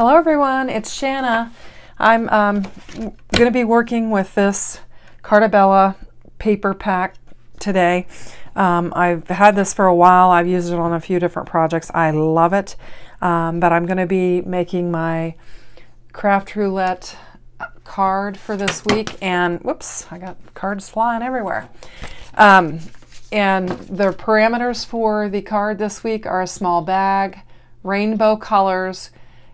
Hello everyone, it's Shanna. I'm going to be working with this Cartabella paper pack today. I've had this for a while. I've used it on a few different projects. I love it, but I'm going to be making my craft roulette card for this week, and whoops, I got cards flying everywhere. And the parameters for the card this week are a small bag, rainbow colors.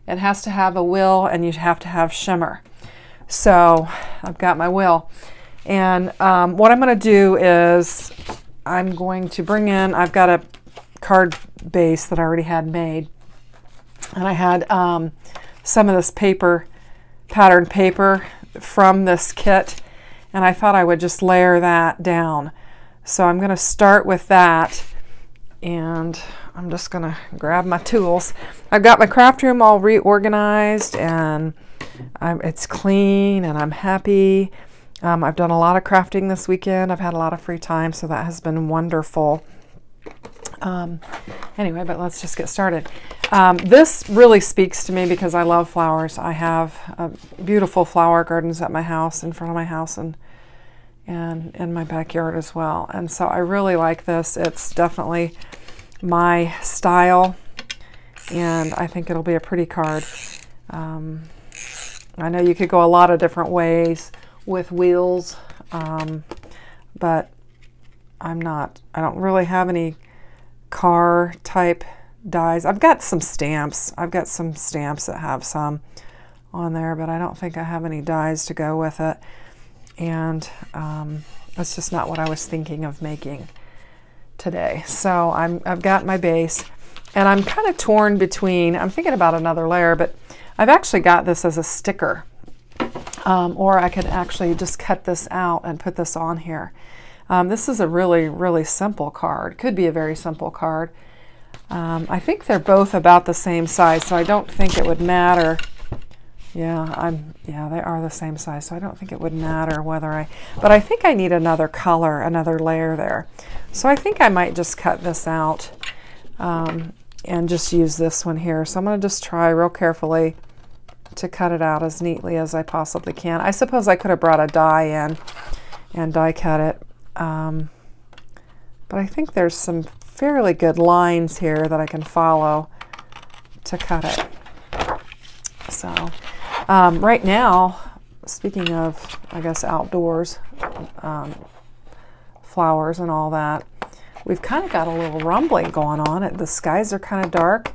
It has to have a wheel, and you have to have shimmer. So I've got my wheel. And what I'm going to do is I'm going to bring in, I've got a card base that I already had made. And I had some of this paper, patterned paper from this kit. And I thought I would just layer that down. So I'm going to start with that. And I'm just going to grab my tools. I've got my craft room all reorganized, and it's clean, and I'm happy. I've done a lot of crafting this weekend. I've had a lot of free time, so that has been wonderful. Anyway, but let's just get started. This really speaks to me because I love flowers. I have beautiful flower gardens at my house, in front of my house, and in my backyard as well. And so I really like this. It's definitely my style, and I think it'll be a pretty card. I know you could go a lot of different ways with wheels, but I don't really have any car type dies. I've got some stamps. I've got some stamps that have some on there, but I don't think I have any dies to go with it. And that's just not what I was thinking of making today. So I've got my base, and I'm kind of torn between, I'm thinking about another layer, but I've actually got this as a sticker. Or I could actually just cut this out and put this on here. This is a really, really simple card. Could be a very simple card. I think they're both about the same size, so I don't think it would matter. Yeah, they are the same size, so I don't think it would matter whether but I think I need another color, another layer there. So I think I might just cut this out and just use this one here. So I'm going to just try real carefully to cut it out as neatly as I possibly can. I suppose I could have brought a die in and die cut it, but I think there's some fairly good lines here that I can follow to cut it. So right now, speaking of, I guess, outdoors, flowers and all that, we've kind of got a little rumbling going on. The skies are kind of dark,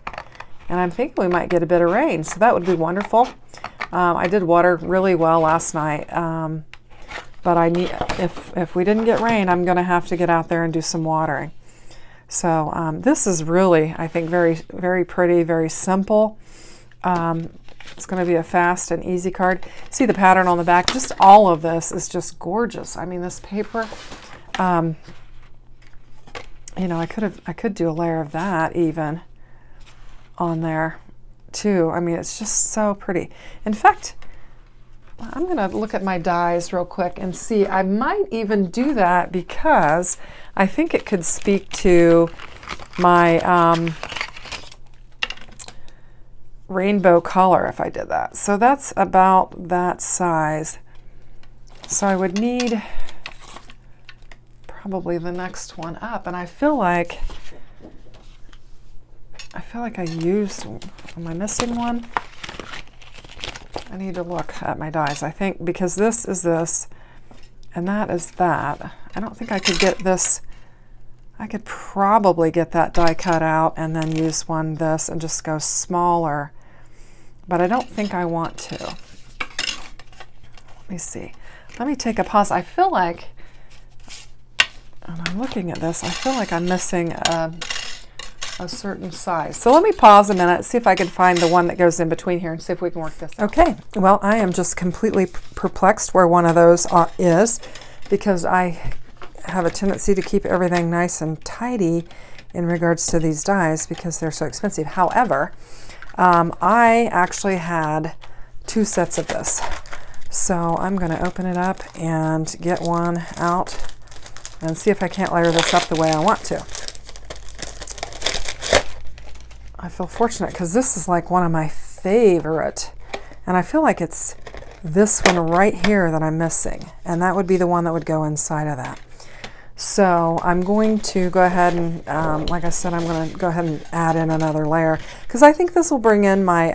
and I'm thinking we might get a bit of rain, so that would be wonderful. I did water really well last night, but if we didn't get rain, I'm going to have to get out there and do some watering. So this is really, I think, very, very pretty, very simple. It's going to be a fast and easy card. See the pattern on the back? Just all of this is just gorgeous. I mean, this paper, you know, I could do a layer of that even on there too. I mean, it's just so pretty. In fact, I'm going to look at my dies real quick and see. I might even do that because I think it could speak to my rainbow color if I did that. So that's about that size. So I would need probably the next one up, and I feel like I used, am I missing one? I need to look at my dies. I think because this is this and that is that, I don't think I could get this. I could probably get that die cut out and then use one this and just go smaller, but I don't think I want to. Let me see. Let me take a pause. I feel like, and I'm looking at this, I feel like I'm missing a certain size. So let me pause a minute, see if I can find the one that goes in between here and see if we can work this out. Okay, well, I am just completely perplexed where one of those is, because I have a tendency to keep everything nice and tidy in regards to these dies because they're so expensive. However, I actually had 2 sets of this. So I'm going to open it up and get one out and see if I can't layer this up the way I want to. I feel fortunate because this is like one of my favorite. And I feel like it's this one right here that I'm missing. And that would be the one that would go inside of that. So I'm going to go ahead and, like I said, I'm going to go ahead and add in another layer, because I think this will bring in my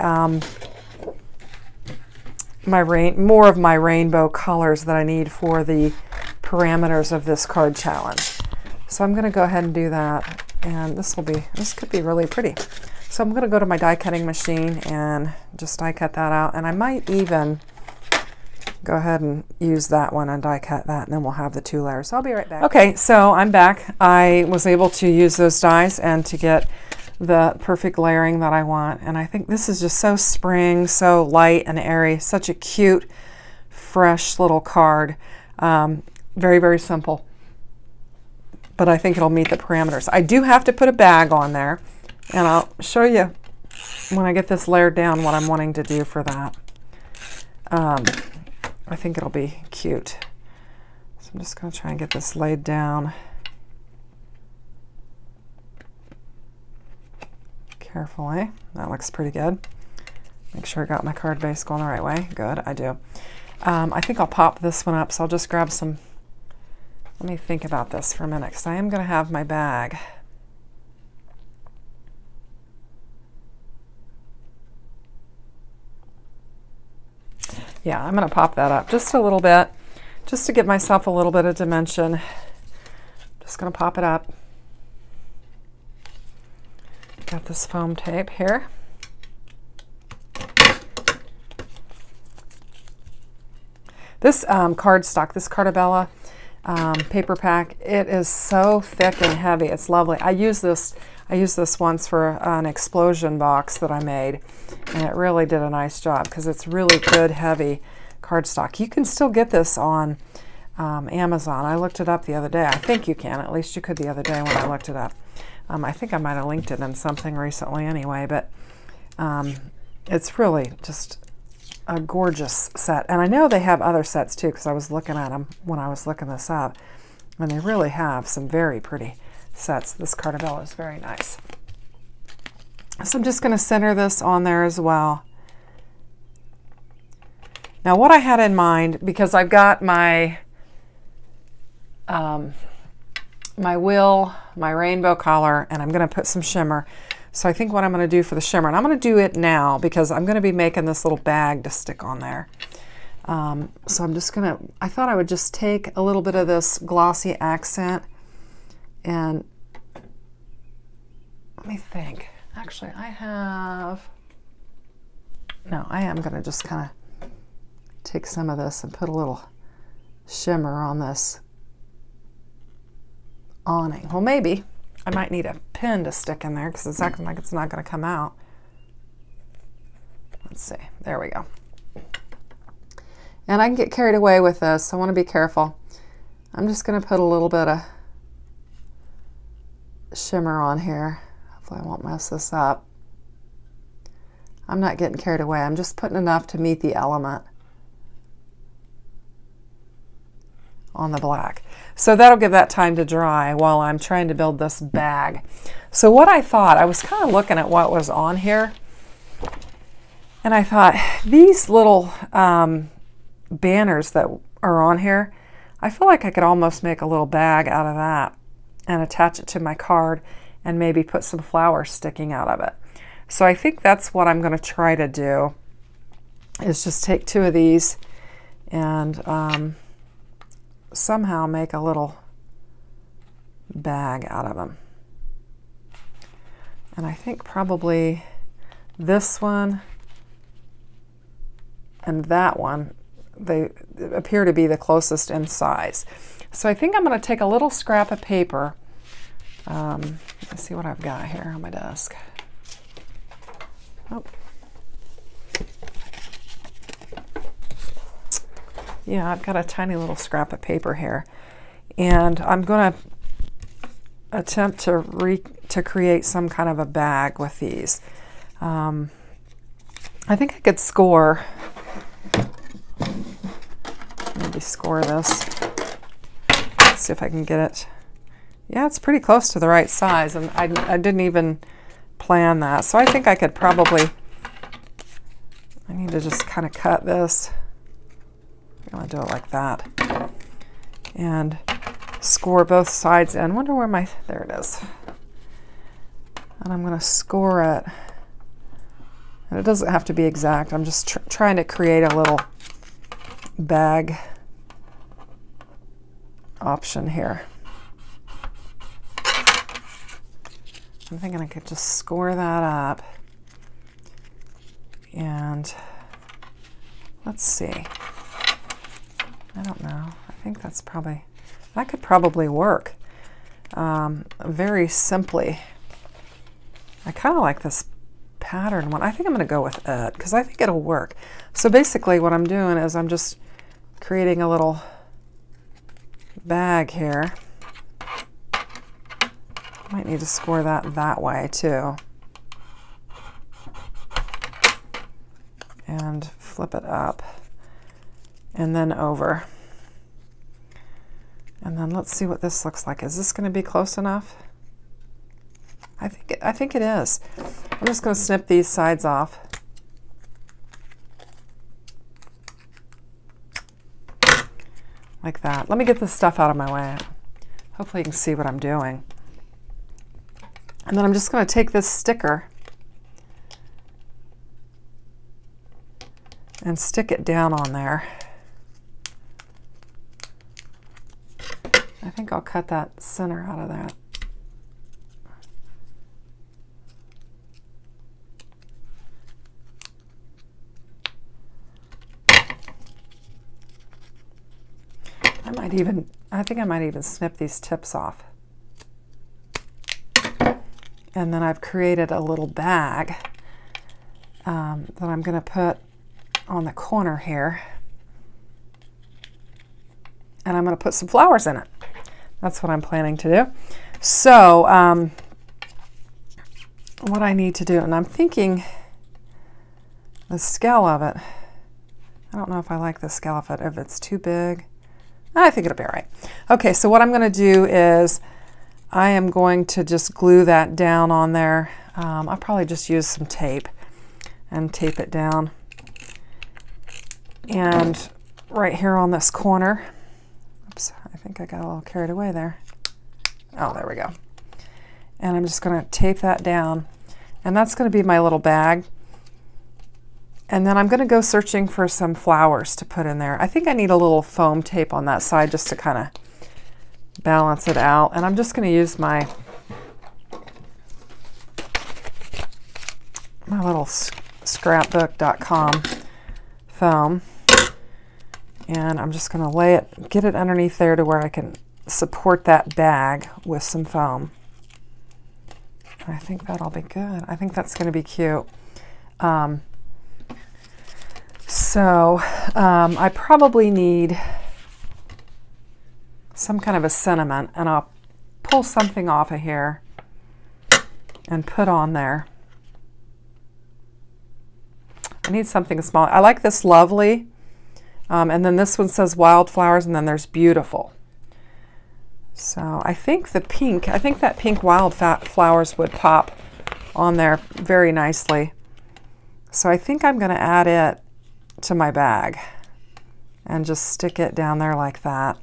more of my rainbow colors that I need for the parameters of this card challenge. So I'm going to go ahead and do that, and this could be really pretty. So I'm going to go to my die cutting machine and just die cut that out, and I might even go ahead and use that one and die cut that, and then we'll have the 2 layers. So I'll be right back. Okay, so I'm back. I was able to use those dies and to get the perfect layering that I want, and I think this is just so spring, so light and airy, such a cute, fresh little card. Very, very simple, but I think it'll meet the parameters. I do have to put a bag on there, and I'll show you when I get this layered down what I'm wanting to do for that. I think it'll be cute. So I'm just going to try and get this laid down carefully. That looks pretty good. Make sure I got my card base going the right way. Good, I do. I think I'll pop this one up, so I'll just grab some. Let me think about this for a minute, because I am going to have my bag. Yeah, I'm going to pop that up just a little bit, just to give myself a little bit of dimension. Just going to pop it up. Got this foam tape here. This cardstock, this Cartabella paper pack, it is so thick and heavy. It's lovely. I used this once for an explosion box that I made, and it really did a nice job, because it's really good heavy cardstock. You can still get this on Amazon. I looked it up the other day. I think you can. At least you could the other day when I looked it up. I think I might have linked it in something recently anyway, but it's really just a gorgeous set. And I know they have other sets too, because I was looking at them when I was looking this up, and they really have some very pretty sets. This Cartabella is very nice. So I'm just going to center this on there as well. Now what I had in mind, because I've got my my wheel, my rainbow color, and I'm going to put some shimmer. So I think what I'm going to do for the shimmer, and I'm going to do it now because I'm going to be making this little bag to stick on there. So I'm just going to, I thought I would just take a little bit of this glossy accent, and let me think. Actually, I am going to just kind of take some of this and put a little shimmer on this awning. Well, maybe I might need a pin to stick in there, because it's acting like it's not going to come out. Let's see. There we go. And I can get carried away with this, so I want to be careful. I'm just going to put a little bit of shimmer on here. Hopefully I won't mess this up. I'm not getting carried away. I'm just putting enough to meet the element on the black. So that'll give that time to dry while I'm trying to build this bag. So what I thought, I was kind of looking at what was on here, and I thought these little banners that are on here, I feel like I could almost make a little bag out of that and attach it to my card and maybe put some flowers sticking out of it. So I think that's what I'm going to try to do, is just take 2 of these and somehow make a little bag out of them. And I think probably this one and that one, they appear to be the closest in size. So I think I'm going to take a little scrap of paper. Let's see what I've got here on my desk. Oh. Yeah, I've got a tiny little scrap of paper here, and I'm going to attempt to create some kind of a bag with these. I think I could score, maybe score this. Let's see if I can get it. Yeah, it's pretty close to the right size, and I didn't even plan that. So I think I could probably I need to just kind of cut this. I'm going to do it like that. And score both sides in. Wonder where my, there it is. And I'm going to score it. And it doesn't have to be exact. I'm just trying to create a little bag option here. I'm thinking I could just score that up. And let's see. I don't know. I think that's probably, that could probably work very simply. I kind of like this pattern one. I think I'm going to go with it because I think it'll work. So basically what I'm doing is I'm just creating a little bag here. Might need to score that way too. And flip it up and then over. And then let's see what this looks like. Is this going to be close enough? I think it is. I'm just going to snip these sides off. Like that. Let me get this stuff out of my way. Hopefully you can see what I'm doing. And then I'm just going to take this sticker and stick it down on there. I think I'll cut that center out of that. I think I might even snip these tips off. And then I've created a little bag that I'm going to put on the corner here. And I'm going to put some flowers in it. That's what I'm planning to do. So what I need to do, and I'm thinking the scale of it, I don't know if I like the scale of it, if it's too big. I think it'll be all right. Okay, so what I'm going to do is I am going to just glue that down on there. I'll probably just use some tape and tape it down. And right here on this corner, oops, I think I got a little carried away there. Oh, there we go. And I'm just going to tape that down. And that's going to be my little bag. And then I'm going to go searching for some flowers to put in there. I think I need a little foam tape on that side just to kind of balance it out. And I'm just going to use my little scrapbook.com foam. And I'm just going to lay it, get it underneath there to where I can support that bag with some foam. And I think that'll be good. I think that's going to be cute. I probably need some kind of a sentiment, and I'll pull something off of here and put on there. I need something small. I like this lovely, and then this one says wildflowers, and then there's beautiful. So I think that pink wildflowers would pop on there very nicely. So I think I'm going to add it to my bag and just stick it down there like that.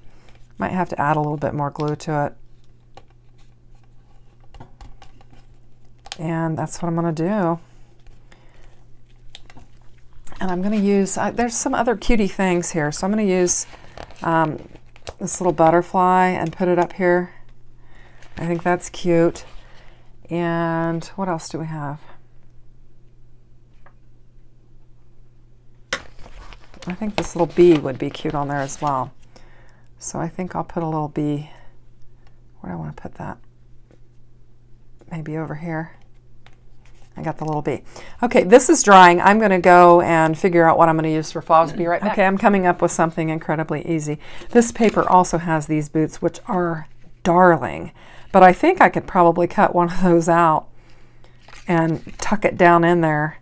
Might have to add a little bit more glue to it. And that's what I'm going to do. And I'm going to use, there's some other cutie things here. So I'm going to use this little butterfly and put it up here. I think that's cute. And what else do we have? I think this little bee would be cute on there as well. So I think I'll put a little bee. Where do I want to put that? Maybe over here. I got the little bee. Okay, this is drying. I'm going to go and figure out what I'm going to use for flowers. Be right back. Okay, I'm coming up with something incredibly easy. This paper also has these boots, which are darling. But I think I could probably cut one of those out and tuck it down in there,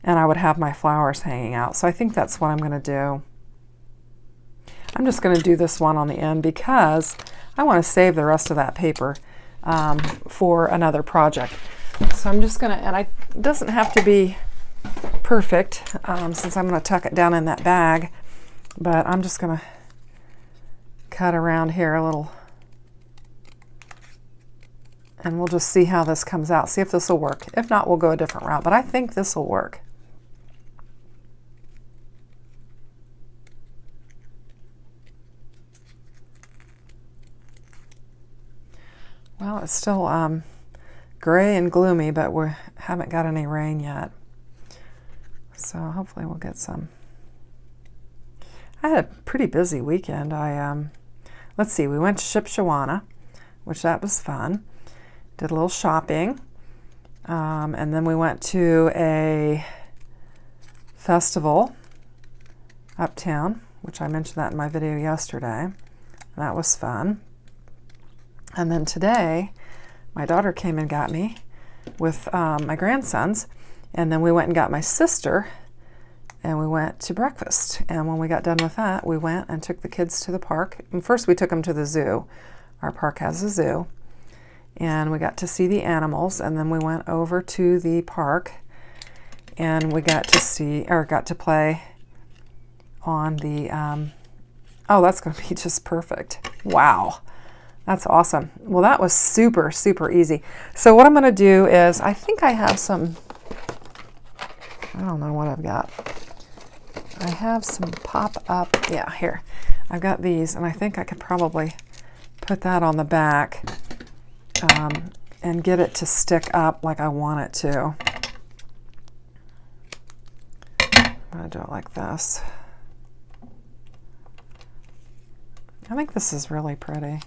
and I would have my flowers hanging out. So I think that's what I'm going to do. I'm just going to do this one on the end because I want to save the rest of that paper for another project. So I'm just going to, and it doesn't have to be perfect since I'm going to tuck it down in that bag, but I'm just going to cut around here a little, and we'll just see how this comes out, see if this will work. If not, we'll go a different route, but I think this will work. Well, it's still gray and gloomy, but we haven't got any rain yet. So hopefully we'll get some. I had a pretty busy weekend. Let's see, we went to Shipshewana, which that was fun. Did a little shopping. And then we went to a festival uptown, which I mentioned that in my video yesterday. That was fun. And then today, my daughter came and got me with my grandsons, and then we went and got my sister, and we went to breakfast. And when we got done with that, we went and took the kids to the park. And first we took them to the zoo. Our park has a zoo. And we got to see the animals, and then we went over to the park, and we got to see, or got to play on the, oh, that's going to be just perfect. Wow. That's awesome. Well, that was super, super easy. So what I'm going to do is, I think I have some, I don't know what I've got. I have some pop-up, yeah, here. I've got these, and I think I could probably put that on the back and get it to stick up like I want it to. I'm going to do it like this. I think this is really pretty.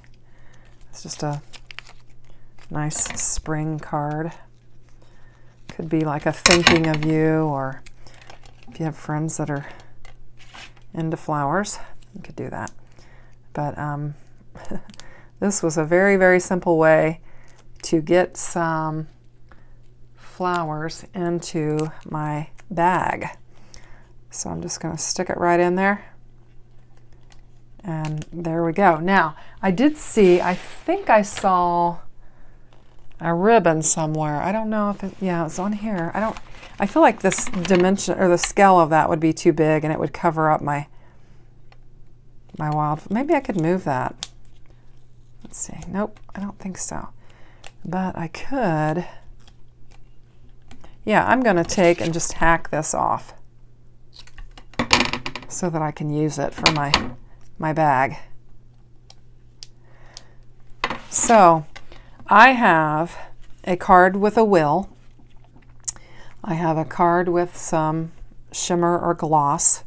It's just a nice spring card. Could be like a thinking of you, or if you have friends that are into flowers, you could do that. But this was a very, very simple way to get some flowers into my bag. So I'm just going to stick it right in there. And there we go. Now, I did see, I think I saw a ribbon somewhere. I don't know if it, yeah, it's on here. I feel like this dimension, or the scale of that would be too big, and it would cover up my wild. Maybe I could move that. Let's see. Nope, I don't think so. But I could. Yeah, I'm going to take and just hack this off so that I can use it for my bag. So I have a card with a will. I have a card with some shimmer or gloss.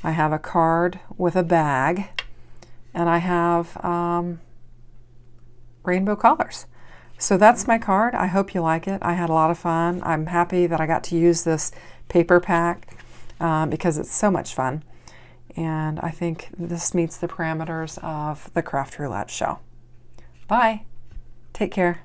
I have a card with a bag, and I have rainbow colors. So that's my card. I hope you like it. I had a lot of fun. I'm happy that I got to use this paper pack because it's so much fun. And I think this meets the parameters of the Craft Roulette show. Bye. Take care.